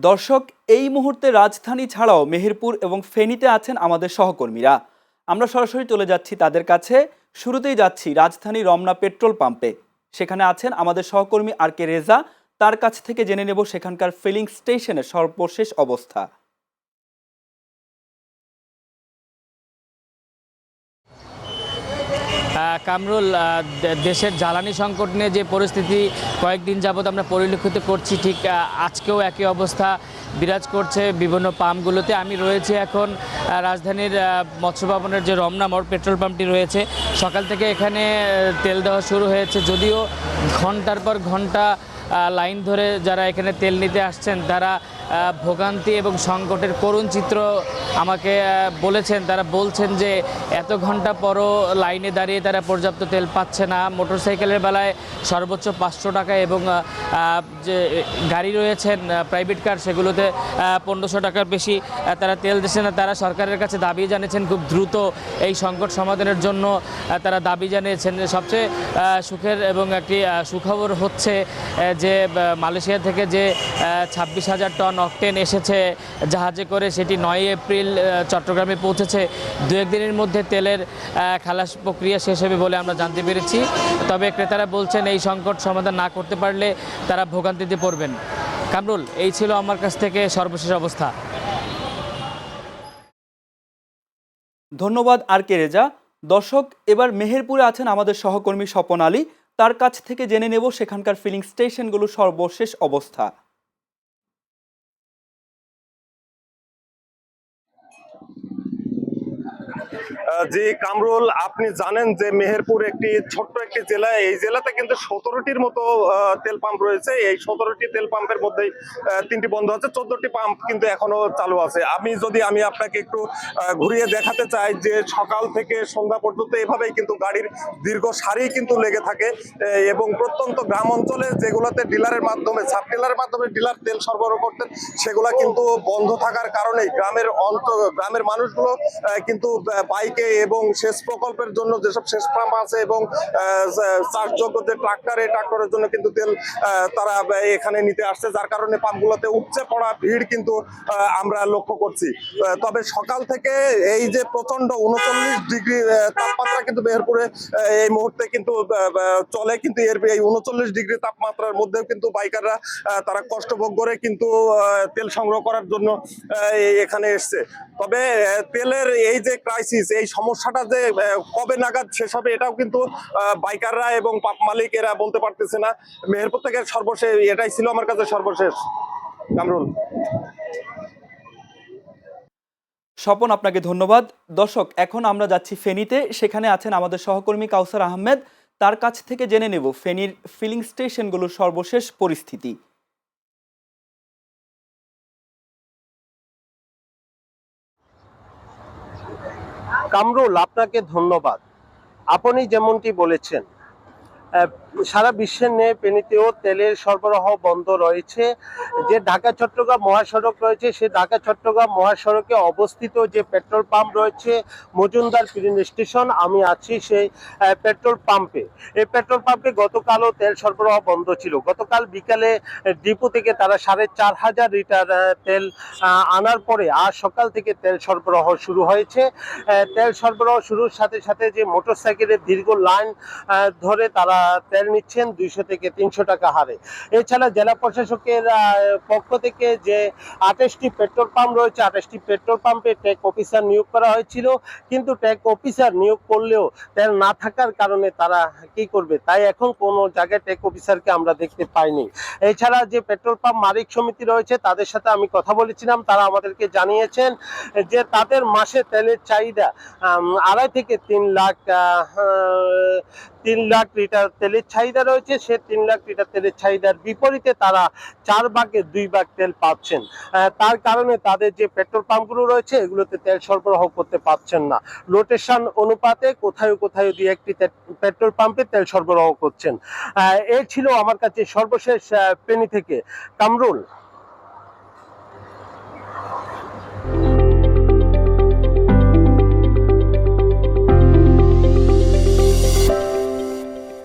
দর্শক, এই মুহূর্তে রাজধানী ছাড়াও মেহেরপুর এবং ফেনীতে আছেন আমাদের সহকর্মীরা। আমরা সরাসরি চলে যাচ্ছি তাদের কাছে। শুরুতেই যাচ্ছি রাজধানী রমনা পেট্রোল পাম্পে। সেখানে আছেন আমাদের সহকর্মী আর কে রেজা। তার কাছ থেকে জেনে নেব সেখানকার ফিলিং স্টেশনের সর্বশেষ অবস্থা। কামরুল, দেশের জ্বালানি সংকট নিয়ে যে পরিস্থিতি কয়েকদিন যাবৎ আমরা পরিলক্ষিত করছি, ঠিক আজকেও একই অবস্থা বিরাজ করছে বিভিন্ন পাম্পগুলোতে। আমি রয়েছে এখন রাজধানীর মৎস্য ভবনের যে রমনা মোড় পেট্রোল পাম্পটি রয়েছে। সকাল থেকে এখানে তেল দেওয়া শুরু হয়েছে, যদিও ঘন্টার পর ঘন্টা লাইন ধরে যারা এখানে তেল নিতে আসছেন তারা ভোগান্তি এবং সংকটের করুণ চিত্র আমাকে বলেছেন। তারা বলছেন যে এত ঘন্টা পরও লাইনে দাঁড়িয়ে তারা পর্যাপ্ত তেল পাচ্ছে না। মোটরসাইকেলের বেলায় সর্বোচ্চ 500 টাকা এবং যে গাড়ি রয়েছেন প্রাইভেট কার, সেগুলোতে 1500 টাকার বেশি তারা তেল দিচ্ছে না। তারা সরকারের কাছে দাবি জানিয়েছেন খুব দ্রুত এই সংকট সমাধানের জন্য। তারা দাবি জানিয়েছেন। সবচেয়ে সুখের এবং একটি সুখবর হচ্ছে যে মালয়েশিয়া থেকে যে 26,000 টন অকটেন এসেছে জাহাজে করে, সেটি 9 এপ্রিল চট্টগ্রামে পৌঁছেছে। দু একদিনের মধ্যে তেলের খালাস প্রক্রিয়া শেষ হবে বলে আমরা জানতে পেরেছি। তবে ক্রেতারা বলছেন এই সংকট সমাধান না করতে পারলে তারা ভোগান্তিতে পড়বেন। কামরুল, এই ছিল আমার কাছ থেকে সর্বশেষ অবস্থা। ধন্যবাদ আর কে রেজা। দর্শক, এবার মেহেরপুরে আছেন আমাদের সহকর্মী স্বপন আলী। তার কাছ থেকে জেনে নেব সেখানকার ফিলিং স্টেশনগুলোর সর্বশেষ অবস্থা। জি কামরুল, আপনি জানেন যে মেহেরপুর একটি ছোট্ট একটি জেলা। এই জেলাতে কিন্তু 17টির মতো তেল পাম্প রয়েছে। এই 17টি তেল পাম্পের মধ্যে 3টি বন্ধ আছে, 14টি পাম্প কিন্তু এখনো চালু আছে। আমি আপনাকে একটু ঘুরিয়ে দেখাতে চাই যে সকাল থেকে সন্ধ্যা পর্যন্ত এভাবেই কিন্তু গাড়ির দীর্ঘ সারি কিন্তু লেগে থাকে এবং প্রত্যন্ত গ্রাম অঞ্চলে যেগুলোতে ডিলারের মাধ্যমে সাব ডিলারের মাধ্যমে ডিলার তেল সরবরাহ করতেন, সেগুলা কিন্তু বন্ধ থাকার কারণে গ্রামের মানুষগুলো কিন্তু বাইকে এবং সেচ প্রকল্পের জন্য যেসব সেচ পাম্প আছে এবং চাষযোগ্য যে ট্রাক্টরের জন্য কিন্তু তেল তারা এখানে নিতে আসছে, যার কারণে পাম্পগুলোতে উপচে পড়া ভিড় কিন্তু আমরা লক্ষ্য করছি। তবে সকাল থেকে এই যে প্রচন্ড 39 ডিগ্রি তাপমাত্রা কিন্তু মেহেরপুরে এই মুহূর্তে কিন্তু চলে, কিন্তু এই 39 ডিগ্রি তাপমাত্রার মধ্যেও কিন্তু বাইকাররা তারা কষ্ট ভোগ করে কিন্তু তেল সংগ্রহ করার জন্য এখানে এসছে। তবে তেলের এই যে ক্রাইসিস, এই সমস্যাটা যে কবে নাগাদ শেষ হবে এটাও কিন্তু বাইকাররা এবং পাম্প মালিক এরা বলতে পারতেছে না। মেহেরপুর থেকে সর্বশেষ এটাই ছিল আমার কাছে সর্বশেষ। কামরুল। স্বপন, আপনাকে ধন্যবাদ। দর্শক, এখন আমরা যাচ্ছি ফেনীতে। সেখানে আছেন আমাদের সহকর্মী কাউসার আহমেদ। তার কাছ থেকে জেনে নেব ফেনীর ফিলিং স্টেশনগুলোর সর্বশেষ পরিস্থিতি। কামরুল, আপনাকে ধন্যবাদ। আপনি যেমনটি বলেছেন, সারা বিশ্বের ন্যায় ফেনীতেও তেলের সরবরাহ বন্ধ রয়েছে। যে ঢাকা চট্টগ্রাম মহাসড়ক রয়েছে, সে ঢাকা চট্টগ্রাম মহাসড়কে অবস্থিত যে পেট্রোল পাম্প রয়েছে মজুমদার ফিলিং স্টেশন, আমি আছি সেই পেট্রোল পাম্পে। এই পেট্রোল পাম্পে গতকালও তেল সরবরাহ বন্ধ ছিল। গতকাল বিকালে ডিপো থেকে তারা 4,500 লিটার তেল আনার পরে আজ সকাল থেকে তেল সরবরাহ শুরু হয়েছে। তেল সরবরাহ শুরুর সাথে সাথে যে মোটরসাইকেলের দীর্ঘ লাইন ধরে তারা তেল নিচ্ছেন 200 থেকে 300 টাকা হারে। এছাড়া জেলা প্রশাসকের পক্ষ থেকে যে 28টি পেট্রোল পাম্প রয়েছে, 28টি পেট্রোল পাম্পে ট্যাগ অফিসার নিয়োগ করা হয়েছিল, কিন্তু ট্যাগ অফিসার নিয়োগ করলেও তেল না থাকার কারণে তারা কি করবে, তাই এখন কোনো জায়গায় ট্যাগ অফিসারকে আমরা দেখতে পাইনি। এছাড়া যে পেট্রোল পাম্প মালিক সমিতি রয়েছে তাদের সাথে আমি কথা বলেছিলাম, তারা আমাদেরকে জানিয়েছেন যে তাদের মাসে তেলের চাহিদা 2.5 থেকে 3 লাখ লিটার তেলের চাহিদা রয়েছে। সে 3 লাখ লিটার তেলের চাহিদার বিপরীতে তারা 4 ভাগে 2 ভাগ তেল পাচ্ছেন। তার কারণে তাদের যে পেট্রোল পাম্পগুলো রয়েছে এগুলোতে তেল সরবরাহ করতে পারছেন না। লোটেশন অনুপাতে কোথায় কোথায় 2-1টি পেট্রোল পাম্পে তেল সরবরাহ করছেন। এই ছিল আমার কাছে সর্বশেষ ফেনী থেকে। কামরুল।